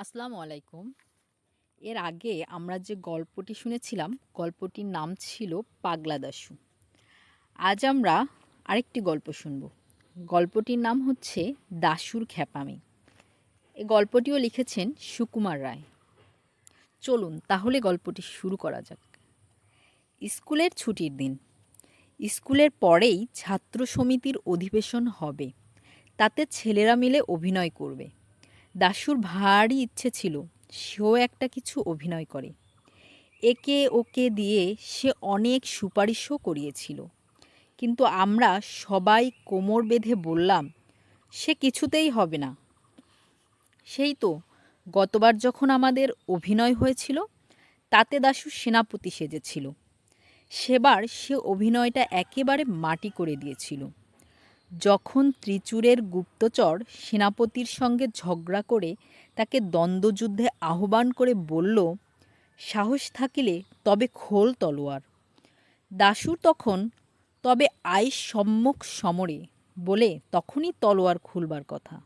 আসসালামু আলাইকুম। এর আগে আমরা যে গল্পটি শুনেছিলাম, গল্পটির নাম ছিল পাগলা দাশু। আজ আমরা আরেকটি গল্প শুনব। গল্পটির নাম হচ্ছে দাশুর খ্যাপামি। এই গল্পটিও লিখেছেন সুকুমার রায়। চলুন তাহলে গল্পটি শুরু করা যাক। স্কুলের ছুটির দিন। স্কুলের পরেই ছাত্র সমিতির অধিবেশন হবে। তাতে ছেলেরা মিলে অভিনয় করবে। দাশুর ভারী ইচ্ছে ছিল সেও একটা কিছু অভিনয় করে। একে ওকে দিয়ে সে অনেক সুপারিশও করিয়েছিল, কিন্তু আমরা সবাই কোমর বেঁধে বললাম সে কিছুতেই হবে না। সেই তো গতবার যখন আমাদের অভিনয় হয়েছিল, তাতে দাশু সেনাপতি সেজেছিল। সেবার সে অভিনয়টা একেবারে মাটি করে দিয়েছিল। যখন ত্রিচুরের গুপ্তচর সেনাপতির সঙ্গে ঝগড়া করে তাকে দ্বন্দ্বযুদ্ধে আহ্বান করে বলল, সাহস থাকিলে তবে খোল তলোয়ার। দাশু তখন তবে আইস সম্মুখ সমরে বলে তখনই তলোয়ার খুলবার কথা।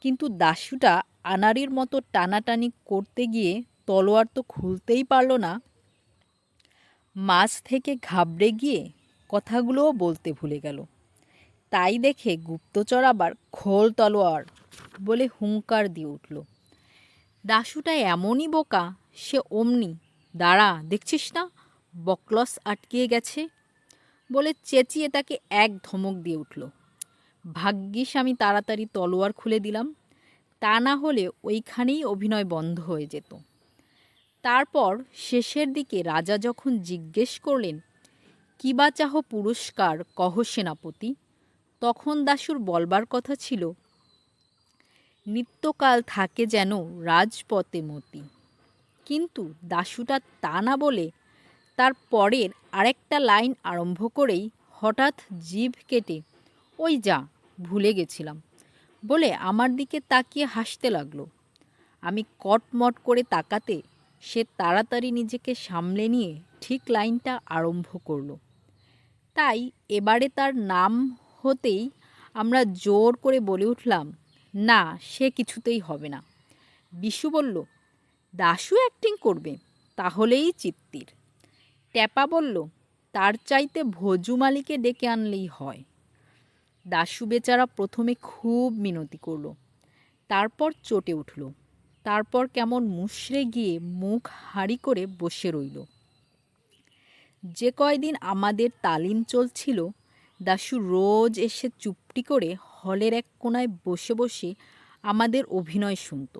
কিন্তু দাশুটা আনাড়ির মতো টানাটানি করতে গিয়ে তলোয়ার তো খুলতেই পারল না। মাঝ থেকে ঘাবড়ে গিয়ে কথাগুলোও বলতে ভুলে গেল। তাই দেখে গুপ্তচর আবার খোল তলোয়ার বলে হুঙ্কার দিয়ে উঠল। দাশুটা এমনই বোকা, সে অমনি দাঁড়া দেখছিস না বকলস আটকিয়ে গেছে বলে চেঁচিয়ে তাকে এক ধমক দিয়ে উঠল। ভাগ্যিস আমি তাড়াতাড়ি তলোয়ার খুলে দিলাম, তা না হলে ওইখানেই অভিনয় বন্ধ হয়ে যেত। তারপর শেষের দিকে রাজা যখন জিজ্ঞেস করলেন, কি বা চাহ পুরস্কার কহ সেনাপতি, তখন দাশুর বলবার কথা ছিল, নিত্যকাল থাকে যেন রাজপথে মতি। কিন্তু দাশুটা তা না বলে তার পরের আরেকটা লাইন আরম্ভ করেই হঠাৎ জিভ কেটে ওই যা ভুলে গেছিলাম বলে আমার দিকে তাকিয়ে হাসতে লাগলো। আমি কটমট করে তাকাতে সে তাড়াতাড়ি নিজেকে সামলে নিয়ে ঠিক লাইনটা আরম্ভ করলো। তাই এবারে তার নাম হতেই আমরা জোর করে বলে উঠলাম, না সে কিছুতেই হবে না। বিশু বলল, দাশু অ্যাক্টিং করবে, তাহলেই চিত্তির। ট্যাপা বলল, তার চাইতে ভজু মালিকে ডেকে আনলেই হয়। দাশু বেচারা প্রথমে খুব মিনতি করল, তারপর চটে উঠল, তারপর কেমন মুষড়ে গিয়ে মুখ হাঁড়ি করে বসে রইল। যে কয়দিন আমাদের তালিম চলছিল, দাশু রোজ এসে চুপটি করে হলের এক কোণায় বসে বসে আমাদের অভিনয় শুনত।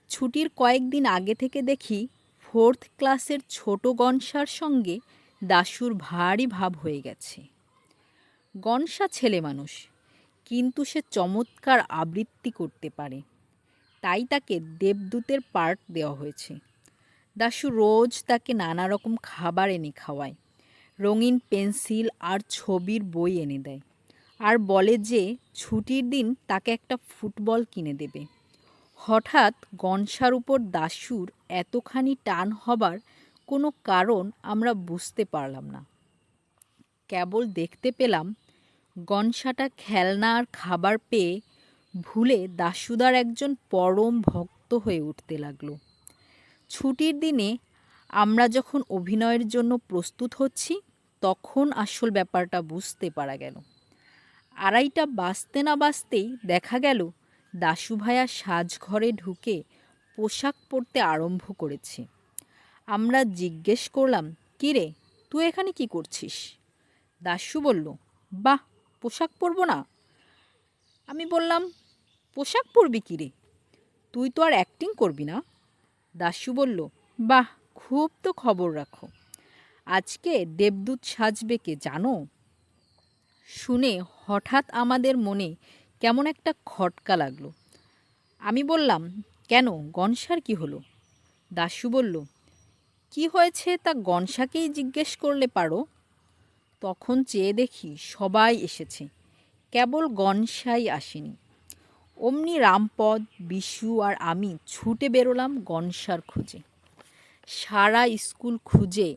ছুটির কয়েকদিন আগে থেকে দেখি ফোর্থ ক্লাসের ছোট গনসার সঙ্গে দাশুর ভারী ভাব হয়ে গেছে। গনসা ছেলে মানুষ, কিন্তু সে চমৎকার আবৃত্তি করতে পারে, তাই তাকে দেবদূতের পার্ট দেওয়া হয়েছে। দাশু রোজ তাকে নানা রকম খাবার এনে খাওয়ায়, রঙিন পেন্সিল আর ছবির বই এনে দেয়, আর বলে যে ছুটির দিন তাকে একটা ফুটবল কিনে দেবে। হঠাৎ গনসার উপর দাশুর এতখানি টান হবার কোনো কারণ আমরা বুঝতে পারলাম না। কেবল দেখতে পেলাম গনসাটা খেলনা আর খাবার পেয়ে ভুলে দাশুদার একজন পরম ভক্ত হয়ে উঠতে লাগলো। ছুটির দিনে আমরা যখন অভিনয়ের জন্য প্রস্তুত হচ্ছি, তখন আসল ব্যাপারটা বুঝতে পারা গেল। 2:30 বাজতে না বাজতেই দেখা গেল দাশু ভায়া সাজঘরে ঢুকে পোশাক পরতে আরম্ভ করেছে। আমরা জিজ্ঞেস করলাম, কী রে, তুই এখানে কি করছিস? দাশু বলল, বাহ, পোশাক পরবো না? আমি বললাম, পোশাক পরবি কী রে, তুই তো আর অ্যাক্টিং করবি না? দাশু বলল, বাহ, খুব তো খবর রাখো, আজকে দেবদূত সাজবে কে জানো? শুনে হঠাৎ আমাদের মনে কেমন একটা খটকা লাগলো। আমি বললাম, কেন, গনসার কি হলো? দাশু বলল, কি হয়েছে তা গনসাকেই জিজ্ঞেস করলে পারো। তখন চেয়ে দেখি সবাই এসেছে, কেবল গনসাই আসেনি। অমনি রামপদ, বিশু আর আমি ছুটে বেরোলাম গনসার খোঁজে। সারা স্কুল খুঁজে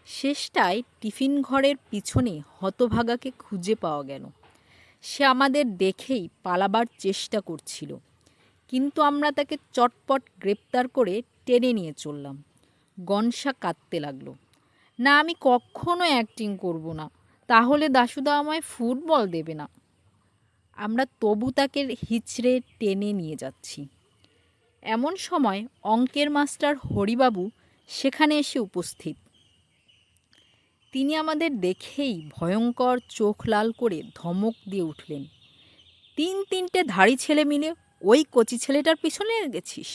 শেষটায় টিফিন ঘরের পিছনে হতভাগাকে খুঁজে পাওয়া গেল। সে আমাদের দেখেই পালাবার চেষ্টা করছিল, কিন্তু আমরা তাকে চটপট গ্রেপ্তার করে টেনে নিয়ে চললাম। গনসা কাঁদতে লাগলো, না আমি কখনো অ্যাক্টিং করব না, তাহলে দাশুদা আমায় ফুটবল দেবে না। আমরা তবু তাকে হিচড়ে টেনে নিয়ে যাচ্ছি। এমন সময় অঙ্কের মাস্টার হরিবাবু সেখানে এসে উপস্থিত। তিনি আমাদের দেখেই ভয়ঙ্কর চোখ লাল করে ধমক দিয়ে উঠলেন, 3-3টে ধাড়ি ছেলে মিলে ওই কচি ছেলেটার পিছনে গেছিস,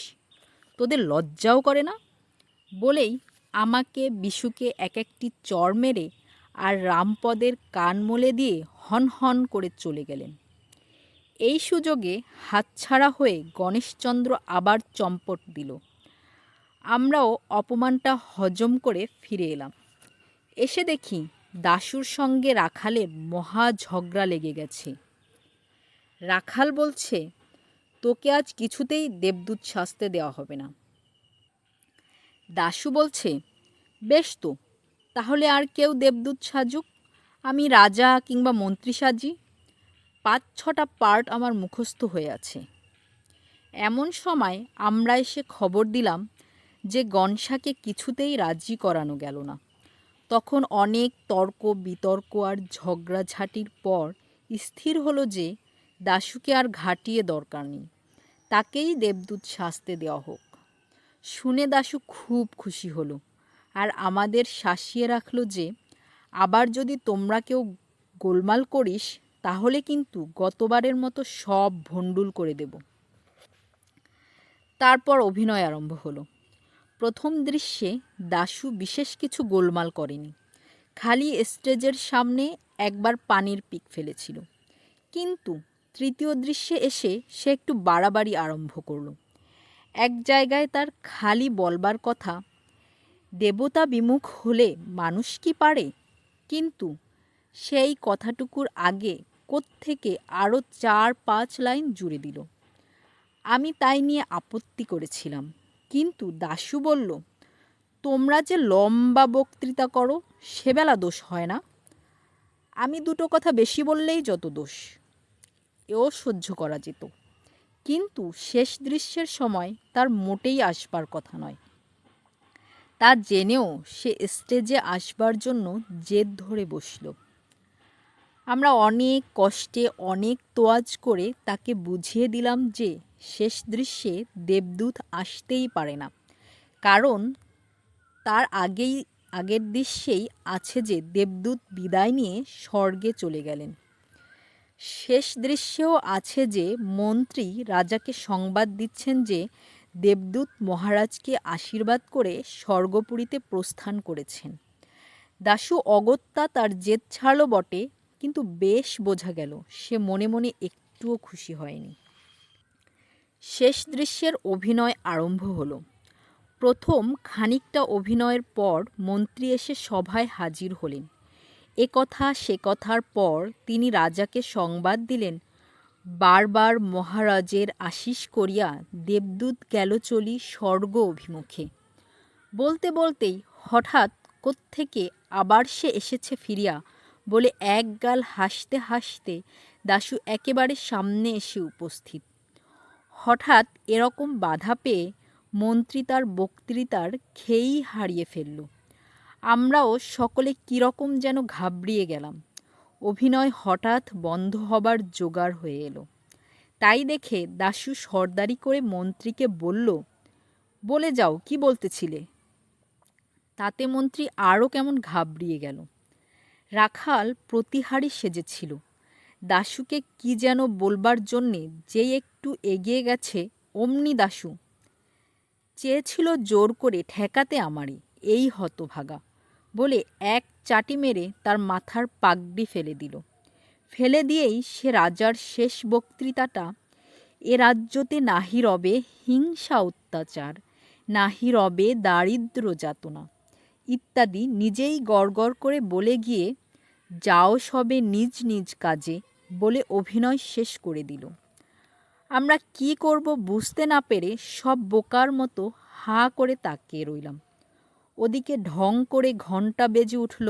তোদের লজ্জাও করে না? বলেই আমাকে বিশুকে এক একটি চড় মেরে আর রামপদের কান মলে দিয়ে হন হন করে চলে গেলেন। এই সুযোগে হাতছাড়া হয়ে গণেশচন্দ্র আবার চম্পট দিল। আমরাও অপমানটা হজম করে ফিরে এলাম। এসে দেখি দাশুর সঙ্গে রাখালের মহা ঝগড়া লেগে গেছে। রাখাল বলছে, তোকে আজ কিছুতেই দেবদূত সাজতে দেওয়া হবে না। দাশু বলছে, বেশ তো, তাহলে আর কেউ দেবদূত সাজুক, আমি রাজা কিংবা মন্ত্রী সাজি, 5-6টা পার্ট আমার মুখস্থ হয়ে আছে। এমন সময় আমরা এসে খবর দিলাম যে গনসাকে কিছুতেই রাজি করানো গেল না। তখন অনেক তর্ক বিতর্ক আর ঝগড়াঝাটির পর স্থির হলো যে দাশুকে আর ঘাটিয়ে দরকার নেই, তাকেই দেবদূত সাজতে দেওয়া হোক। শুনে দাশু খুব খুশি হলো আর আমাদের শাসিয়ে রাখলো যে আবার যদি তোমরা কেউ গোলমাল করিস তাহলে কিন্তু গতবারের মতো সব ভণ্ডুল করে দেব। তারপর অভিনয় আরম্ভ হলো। প্রথম দৃশ্যে দাশু বিশেষ কিছু গোলমাল করেনি, খালি স্টেজের সামনে একবার পানির পিক ফেলেছিল। কিন্তু তৃতীয় দৃশ্যে এসে সে একটু বাড়াবাড়ি আরম্ভ করলো। এক জায়গায় তার খালি বলবার কথা, দেবতা বিমুখ হলে মানুষ কি পারে, কিন্তু সেই কথাটুকুর আগে কোত্থেকে আরও 4-5 লাইন জুড়ে দিল। আমি তাই নিয়ে আপত্তি করেছিলাম, কিন্তু দাশু বলল, তোমরা যে লম্বা বক্তৃতা করো সেবেলা দোষ হয় না, আমি 2টো কথা বেশি বললেই যত দোষ। এও সহ্য করা যেত, কিন্তু শেষ দৃশ্যের সময় তার মোটেই আসবার কথা নয়। তা জেনেও সে স্টেজে আসবার জন্য জেদ ধরে বসল। আমরা অনেক কষ্টে অনেক তোয়াজ করে তাকে বুঝিয়ে দিলাম যে শেষ দৃশ্যে দেবদূত আসতেই পারে না, কারণ তার আগের দৃশ্যেই আছে যে দেবদূত বিদায় নিয়ে স্বর্গে চলে গেলেন। শেষ দৃশ্যেও আছে যে মন্ত্রী রাজাকে সংবাদ দিচ্ছেন যে দেবদূত মহারাজকে আশীর্বাদ করে স্বর্গপুরীতে প্রস্থান করেছেন। দাশু অগত্যা তার জেদ ছাড়ল বটে, কিন্তু বেশ বোঝা গেল সে মনে মনে একটুও খুশি হয়নি। শেষ দৃশ্যের অভিনয় আরম্ভ হলো। প্রথম খানিকটা অভিনয়ের পর মন্ত্রী এসে সভায় হাজির হলেন। এ কথা সে কথার পর তিনি রাজাকে সংবাদ দিলেন, বারবার মহারাজের আশীষ করিয়া দেবদূত গেল চলি স্বর্গ অভিমুখে। বলতে বলতেই হঠাৎ কোত্থেকে আবার সে এসেছে ফিরিয়া বলে একগাল হাসতে হাসতে দাশু একেবারে সামনে এসে উপস্থিত। হঠাৎ এরকম বাধা পেয়ে মন্ত্রী তার বক্তৃতার খেয়েই হারিয়ে ফেলল। আমরাও সকলে কীরকম যেন ঘাবড়িয়ে গেলাম। অভিনয় হঠাৎ বন্ধ হবার জোগাড় হয়ে এলো। তাই দেখে দাশু সর্দারি করে মন্ত্রীকে বলল, বলে যাও কি বলতেছিলে। তাতে মন্ত্রী আরও কেমন ঘাবড়িয়ে গেল। রাখাল প্রতিহারী সেজেছিল। দাশুকে কি যেন বলবার জন্যে যেই একটু এগিয়ে গেছে অমনি দাশু চেয়েছিল জোর করে ঠেকাতে আমারই এই হতভাগা বলে এক চাটি মেরে তার মাথার পাগড়ি ফেলে দিল। ফেলে দিয়েই সে রাজার শেষ বক্তৃতাটা, এ রাজ্যতে নাহি রবে হিংসা অত্যাচার, নাহি রবে দারিদ্র যাতনা ইত্যাদি নিজেই গড়গড় করে বলে গিয়ে যাও সবে নিজ নিজ কাজে বলে অভিনয় শেষ করে দিল। আমরা কি করব বুঝতে না পেরে সব বোকার মতো হাঁ করে তাকিয়ে রইলাম। ওদিকে ঢং করে ঘণ্টা বেজে উঠল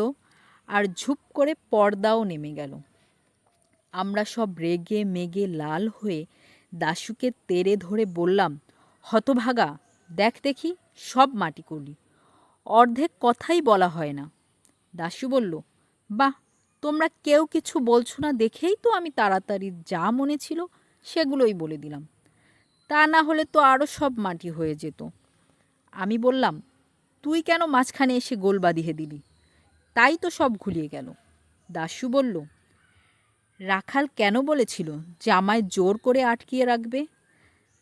আর ঝুপ করে পর্দাও নেমে গেল। আমরা সব রেগে মেগে লাল হয়ে দাশুকে তেড়ে ধরে বললাম, হতভাগা, দেখ দেখি সব মাটি করলি, অর্ধেক কথাই বলা হয় না। দাশু বলল, বাহ, তোমরা কেউ কিছু বলছো না দেখেই তো আমি তাড়াতাড়ি যা মনে ছিল সেগুলোই বলে দিলাম, তা না হলে তো আরও সব মাটি হয়ে যেত। আমি বললাম, তুই কেন মাঝখানে এসে গোল বাঁধিয়ে দিলি, তাই তো সব ঘুলিয়ে গেল। দাশু বলল, রাখাল কেন বলেছিল যে আমায় জোর করে আটকিয়ে রাখবে?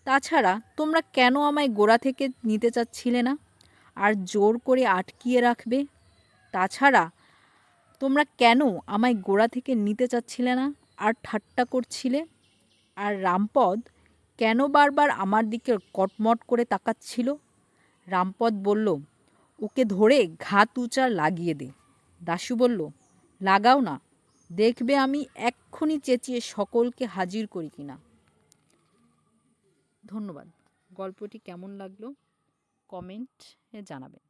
তাছাড়া তোমরা কেন আমায় গোড়া থেকে নিতে চাচ্ছিলে না আর জোর করে আটকিয়ে রাখবে? তাছাড়া তোমরা কেন আমায় গোড়া থেকে নিতে চাচ্ছিলে না আর ঠাট্টা করছিলে? আর রামপদ কেন বারবার আমার দিকে কটমট করে তাকাচ্ছিল? রামপদ বলল, ওকে ধরে ঘাত উচার লাগিয়ে দে। দাশু বলল, লাগাও না, দেখবে আমি এক্ষুনি চেঁচিয়ে সকলকে হাজির করি কিনা। ধন্যবাদ। গল্পটি কেমন লাগলো কমেন্টে জানাবেন।